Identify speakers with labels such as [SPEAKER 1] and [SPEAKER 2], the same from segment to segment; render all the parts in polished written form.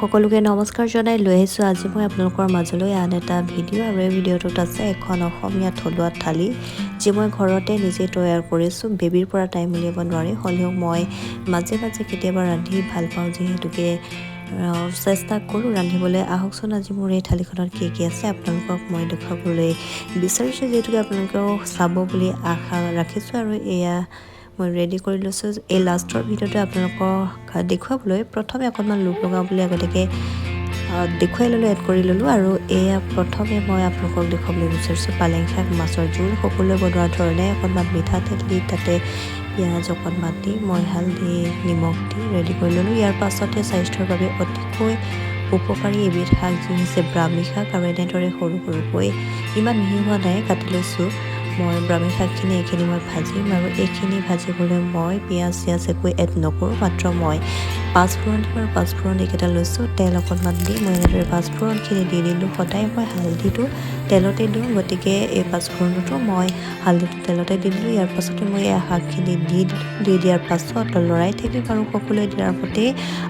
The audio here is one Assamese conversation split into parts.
[SPEAKER 1] সকলোকে নমস্কাৰ জনাই লৈ আহিছোঁ আজি মই আপোনালোকৰ মাজলৈ আন এটা ভিডিঅ' আৰু এই ভিডিঅ'টোত আছে এখন অসমীয়া থলুৱা থালি যি মই ঘৰতে নিজে তৈয়াৰ কৰিছোঁ। বেবীৰ পৰা টাইম উলিয়াব নোৱাৰি হ'লেও মই মাজে মাজে কেতিয়াবা ৰান্ধি ভাল পাওঁ, যিহেতুকে চেষ্টা কৰোঁ ৰান্ধিবলৈ। আহকচোন আজি মোৰ এই থালিখনত কি কি আছে আপোনালোকক মই দেখুৱাবলৈ বিচাৰিছোঁ, যিহেতুকে আপোনালোকেও চাব বুলি আশা ৰাখিছোঁ। আৰু এয়া মই ৰেডি কৰি লৈছোঁ এই লাষ্টৰ ভিডিঅ'টো আপোনালোকক দেখুৱাবলৈ। প্ৰথমে অকণমান লোভ লগাওঁ বুলি আগতীয়াকৈ দেখুৱাই ল'লোঁ, এড কৰি ল'লোঁ। আৰু এয়া প্ৰথমে মই আপোনালোকক দেখুৱাবলৈ বিচাৰিছোঁ পালেং শাক মাছৰ জোল। সকলোৱে বনোৱাৰ ধৰণে অকণমান মিঠাতেল দি তাতে পিঁয়াজ অকণমান দি মই হালধি নিমখ দি ৰেডি কৰি ল'লোঁ। ইয়াৰ পাছতে স্বাস্থ্যৰ বাবে অতিকৈ উপকাৰী এবিধ শাক যি হৈছে ব্ৰাহ্মী শাক, আৰু এনেদৰে সৰু সৰুকৈ ইমান মিহি হোৱা নাই কাটি লৈছোঁ মই ব্ৰাহ্মী শাকখিনি। এইখিনি মই ভাজিম আৰু এইখিনি ভাজিবলৈ মই পিঁয়াজ একো এড নকৰোঁ, মাত্ৰ মই পাঁচফোৰণ দিম। আৰু পাঁচফোৰণ এইকেইটা লৈছোঁ, তেল অকণমান দি মই এনেদৰে পাঁচফোৰণখিনি দি দিলোঁ। সদায় মই হালধিটো তেলতে দিওঁ, গতিকে এই পাঁচফোৰণটো মই হালধিটো তেলতে দি দিলোঁ। ইয়াৰ পাছতে মই এই শাকখিনি দি দিয়াৰ পাছত লৰাই থাকিম। আৰু সকলোৱে দিয়াৰ মতে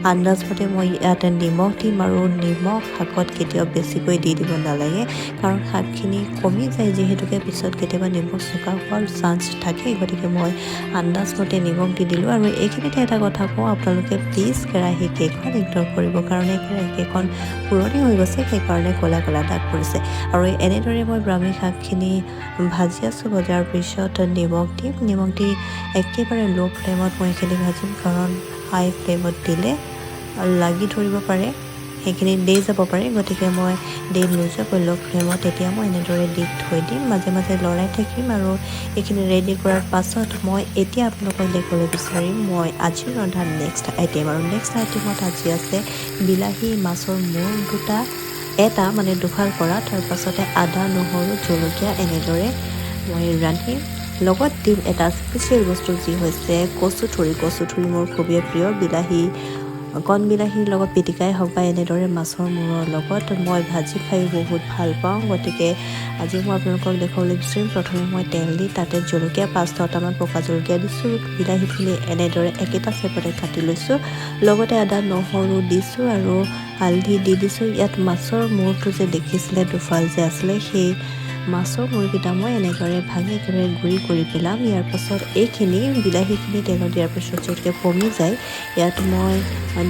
[SPEAKER 1] আন্দাজমতে মই ইয়াতে নিমখ দিম, আৰু নিমখ শাকত কেতিয়াও বেছিকৈ দি দিব নালাগে, কাৰণ শাকখিনি কমি যায়, যিহেতুকে পিছত কেতিয়াবা নিমখ চোকা হোৱাৰ চান্স থাকে। গতিকে মই আন্দাজমতে নিমখ দি দিলোঁ। আৰু এইখিনিতে এটা কথা কওঁ, আপোনালোকে প্লিজ কেৰাহীকেইখন ইগন'ৰ কৰিব, কাৰণ এই কেৰাহীকেইখন পুৰণি হৈ গৈছে, সেইকাৰণে ক'লা ক'লা দাগ পৰিছে। আৰু এনেদৰে মই ব্ৰাহ্মী শাকখিনি ভাজি আছোঁ। ভজাৰ পিছত নিমখ দিম, নিমখ দি একেবাৰে ল' ফ্লেমত মই এইখিনি ভাজিম, কাৰণ হাই ফ্লেমত দিলে লাগি ধৰিব পাৰে, সেইখিনি দেই যাব পাৰে। গতিকে মই দেই নোযোৱাকৈ ল' ফ্লেমত এতিয়া মই এনেদৰে দি থৈ দিম, মাজে মাজে লৰাই থাকিম। আৰু এইখিনি ৰেডি কৰাৰ পাছত মই এতিয়া আপোনালোকক দেখুৱাবলৈ বিচাৰিম মই আজিৰ ৰন্ধা নেক্সট আইটেম। আৰু নেক্সট আইটেমত আজি আছে বিলাহী মাছৰ মূৰ এটা মানে দুফাল কৰা, তাৰ পাছতে আদা নহৰু জলকীয়া এনেদৰে মই ৰান্ধিম। লগত দিম এটা স্পেচিয়েল বস্তু যি হৈছে কচুথুৰি মোৰ খুবেই প্ৰিয়। কণ বিলাহীৰ লগত পিটিকাই হওক বা এনেদৰে মাছৰ মূৰৰ লগত মই ভাজি খাই বহুত ভাল পাওঁ। গতিকে আজি মই আপোনালোকক দেখুৱাবলৈ বিচাৰিম। প্ৰথমে মই তেল দি তাতে জলকীয়া 5-6টামান পকা জলকীয়া দিছোঁ, বিলাহীখিনি এনেদৰে একেটা চেপতে কাটি লৈছোঁ, লগতে আদা নহৰু দিছোঁ আৰু হালধি দি দিছোঁ। ইয়াত মাছৰ মূৰটো যে দেখিছিলে দুফাল যে আছিলে, সেই মাছৰ মূৰকেইটা মই এনেদৰে ভাঙি একেবাৰে গুড়ি কৰি পেলাম। ইয়াৰ পাছত এইখিনি বিলাহীখিনি তেলত দিয়াৰ পিছত যেতিয়া কমি যায়, ইয়াত মই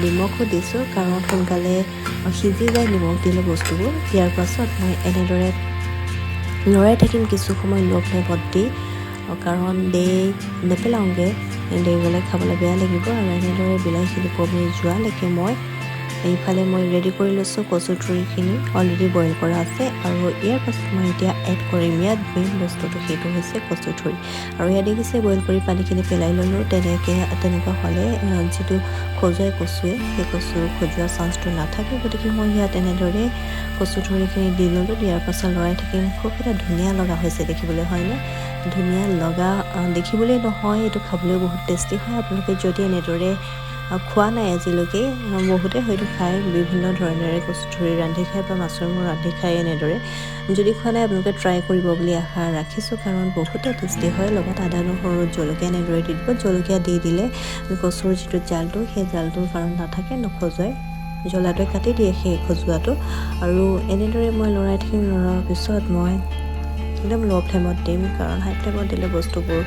[SPEAKER 1] নিমখো দিছোঁ, কাৰণ সোনকালে সিজি যায় নিমখ দিলে বস্তুবোৰ। ইয়াৰ পাছত মই এনেদৰে লৰাই থাকিম কিছু সময় ল' ফ্লেমত দি, কাৰণ নেপেলাওঁগৈ, দেই গ'লে খাবলৈ বেয়া লাগিব। আৰু এনেদৰে বিলাহীখিনি কমি যোৱালৈকে এইফালে মই ৰেডি কৰি লৈছোঁ কচুথুৰিখিনি অলৰেডি বইল কৰা আছে। আৰু ইয়াৰ পাছত মই এতিয়া এড কৰিম ইয়াত মেইন বস্তুটো, সেইটো হৈছে কচুথুৰি। আৰু ইয়াত দেখিছে বইল কৰি পানীখিনি পেলাই ল'লোঁ। তেনেকুৱা হ'লে যিটো খজুৱাই কচুৱে, সেই কচু খজুৱা চান্সটো নাথাকে। গতিকে মই ইয়াত এনেদৰে কচুথুৰিখিনি দি ল'লোঁ। দিয়াৰ পাছত লৰাই থাকিম। খুব এটা ধুনীয়া লগা হৈছে দেখিবলৈ, হয়নে? ধুনীয়া লগা দেখিবলৈ নহয়, এইটো খাবলৈও বহুত টেষ্টি হয়। আপোনালোকে যদি এনেদৰে খোৱা নাই আজিলৈকে, বহুতে হয়তো খায় বিভিন্ন ধৰণেৰে কচুথুৰি ৰান্ধি খায় বা মাছৰ মূৰ ৰান্ধি খায়। এনেদৰে যদি খোৱা নাই আপোনালোকে ট্ৰাই কৰিব বুলি আশা ৰাখিছোঁ, কাৰণ বহুতে টেষ্টি হয়। লগত আদা নহৰু জলকীয়া এনেদৰে দি দিব। জলকীয়া দি দিলে কচুৰ যিটো জালটো, সেই জালটোৰ কাৰণ নাথাকে, নখজুৱাই, জ্বলাটোৱে কাটি দিয়ে সেই খজুৱাটো। আৰু এনেদৰে মই লৰাই থাকিম। লৰাৰ পিছত মই একদম ল' ফ্লেমত দিম, কাৰণ হাই ফ্লেমত দিলে বস্তুবোৰ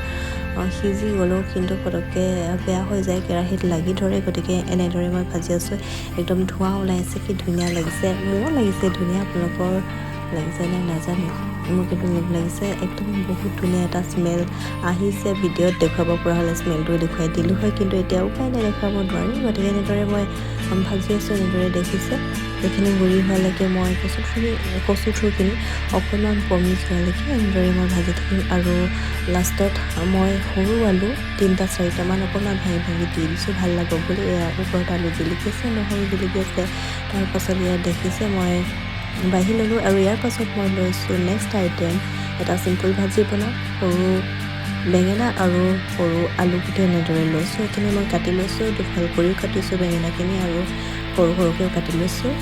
[SPEAKER 1] সিজি গ'লেও কিন্তু পটককৈ বেয়া হৈ যায়, কেৰাহীত লাগি ধৰে। গতিকে এনেদৰে মই ভাজি আছোঁ। একদম ধোঁৱা ওলাইছে, কি ধুনীয়া লাগিছে, মোৰো লাগিছে ধুনীয়া, আপোনালোকৰ লাগিছে নে নাজানো, মোৰ কিন্তু লোভ লাগিছে। একদম বহুত ধুনীয়া এটা স্মেল আহিছে। ভিডিঅ'ত দেখুৱাব পৰা হ'লে স্মেলটো দেখুৱাই দিলোঁ হয়, কিন্তু এতিয়া উপায় নাই, দেখুৱাব নোৱাৰিম। গতিকে এনেদৰে মই ভাজি আছোঁ। এনেদৰে দেখিছে এইখিনি গুড়ি হোৱালৈকে মই কচুথুৰিখিনি অকণমান কমি যোৱালৈকে এনেদৰে মই ভাজি থাকিম। আৰু লাষ্টত মই সৰু আলু 3-4টামান অকণমান ভাঙি দি দিছোঁ ভাল লাগক বুলি। ওপৰত আলু জিলিকি আছে, নহৰু জিলিকি আছে। তাৰপাছত ইয়াত দেখিছে মই বাঢ়ি ল'লোঁ। আৰু ইয়াৰ পাছত মই লৈছোঁ নেক্সট আইটেম, এটা চিম্পুল ভাজি বনাওঁ। সৰু বেঙেনা আৰু সৰু আলুগুটি এনেদৰে লৈছোঁ। এইখিনি মই কাটি লৈছোঁ, দুফাল কৰিও কাটিছোঁ বেঙেনাখিনি, আৰু সৰু সৰুকৈও কাটি লৈছোঁ।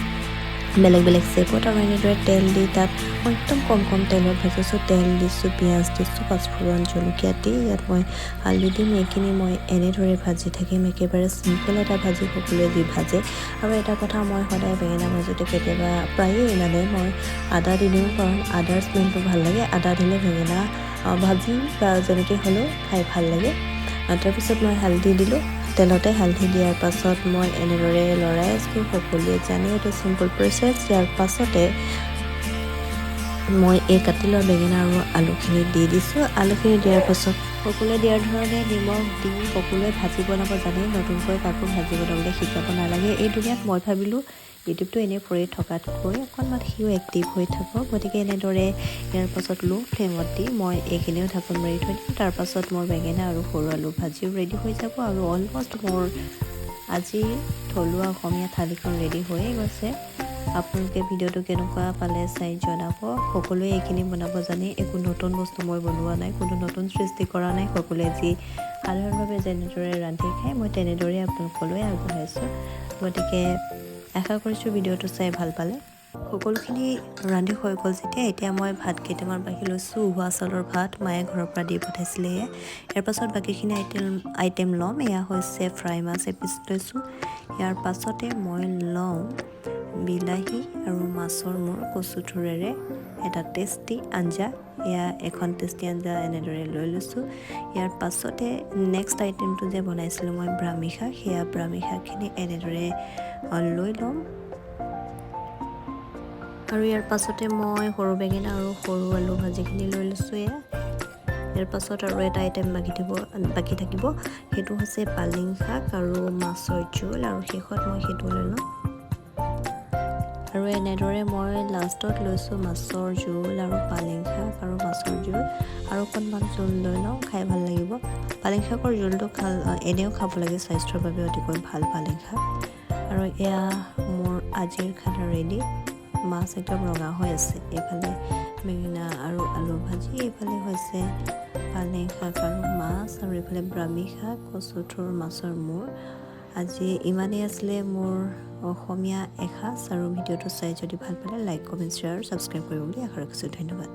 [SPEAKER 1] বেলেগ বেলেগ শেপত আৰু এনেদৰে তেল দি তাত মই একদম কম তেলত ভাজিছোঁ তেল দিছোঁ পিঁয়াজ দিছোঁ পাঁচফোৰণ জলকীয়া দি ইয়াত মই হালধি দিম এইখিনি মই এনেদৰে ভাজি থাকিম একেবাৰে চিম্পল এটা ভাজি সকলোৱে যি ভাজে আৰু এটা কথা মই সদায় বেঙেনা ভাজোঁতে কেতিয়াবা প্ৰায়ে মানে মই আদা দি দিওঁ কাৰণ আদাৰ স্মেলটো ভাল লাগে আদা দিলে বেঙেনা ভাজি বা যেনেকৈ হ'লেও খাই ভাল লাগে তাৰপিছত মই হালধি দিলোঁ তেলতে হালধি দিয়াৰ পাছত মই এনেদৰে লৰাই আছোঁ সকলোৱে জানে এইটো চিম্পল প্ৰচেছ ইয়াৰ পাছতে মই এই কাটি লোৱা বেঙেনা আৰু আলুখিনি দি দিছোঁ আলুখিনি দিয়াৰ পাছত সকলোৱে দিয়াৰ ধৰণে নিমখ দি সকলোৱে ভাজি বনাব জানে নতুনকৈ কাকো ভাজি বনাবলৈ শিকাব নালাগে এই দুনিয়াত মই ভাবিলোঁ ইউটিউবটো এনেই পৰি থকাতকৈ অকণমান সিও এক্টিভ হৈ থাকক গতিকে এনেদৰে ইয়াৰ পাছত ল' ফ্লেমত দি মই এইখিনিও ঢাকোন মাৰি থৈ দিম তাৰপাছত মোৰ বেঙেনা আৰু সৰু আলু ভাজিও ৰেডি হৈ যাব আৰু অলমষ্ট মোৰ আজি থলুৱা অসমীয়া থালিখন ৰেডি হৈয়ে গৈছে আপোনালোকে ভিডিঅ'টো কেনেকুৱা পালে চাই জনাব সকলোৱে এইখিনি বনাব জানে একো নতুন বস্তু মই বনোৱা নাই কোনো নতুন সৃষ্টি কৰা নাই সকলোৱে যি সাধাৰণভাৱে যেনেদৰে ৰান্ধি খায় মই তেনেদৰে আপোনালোকলৈ আগবঢ়াইছোঁ গতিকে আশা কৰিছোঁ ভিডিঅ'টো চাই ভাল পালে সকলোখিনি ৰান্ধি হৈ গ'ল যেতিয়া এতিয়া মই ভাত কেইটামান বাঢ়ি লৈছোঁ উহোৱা চাউলৰ ভাত মায়ে ঘৰৰ পৰা দি পঠাইছিলে ইয়াৰ পাছত বাকীখিনি আইটেম ল'ম এয়া হৈছে ফ্ৰাই মাছ এপিচ লৈছোঁ ইয়াৰ পাছতে মই লওঁ বিলাহী আৰু মাছৰ মূৰ কচু থোৰেৰে এটা টেষ্টি আঞ্জা এয়া এখন টেষ্টি আঞ্জা এনেদৰে লৈ লৈছোঁ ইয়াৰ পাছতে নেক্সট আইটেমটো যে বনাইছিলোঁ মই ব্ৰাহ্মী শাক সেয়া ব্ৰাহ্মী শাকখিনি এনেদৰে লৈ ল'ম আৰু ইয়াৰ পাছতে মই সৰু বেঙেনা আৰু সৰু আলু ভাজিখিনি লৈ লৈছোঁ ইয়াৰ পাছত আৰু এটা আইটেম বাকী থাকিব সেইটো হৈছে পালেং শাক আৰু মাছৰ জোল আৰু শেষত মই সেইটো লৈ ল'ম আৰু এনেদৰে মই লাষ্টত লৈছোঁ মাছৰ জোল আৰু পালেং শাক আৰু মাছৰ জোল আৰু অকণমান জোল লৈ লওঁ খাই ভাল লাগিব পালেং শাকৰ জোলটো এনেও খাব লাগে স্বাস্থ্যৰ বাবে অতিকৈ ভাল পালেং শাক আৰু এয়া মোৰ আজিৰ খানা ৰেডি মাছ একদম ৰঙা হৈ আছে এইফালে বেঙেনা আৰু আলু ভাজি এইফালে হৈছে পালেং শাক আৰু মাছ আৰু এইফালে ব্ৰাহ্মী শাক কচু থোৰ মাছৰ মূৰ আজি ইমানেই আছিলে মোৰ অসমীয়া এসাঁজ আৰু ভিডিঅ'টো চাই যদি ভাল পালে লাইক কমেণ্ট শ্বেয়াৰ ছাবস্ক্ৰাইব কৰিব বুলি আশা ৰাখিছোঁ ধন্যবাদ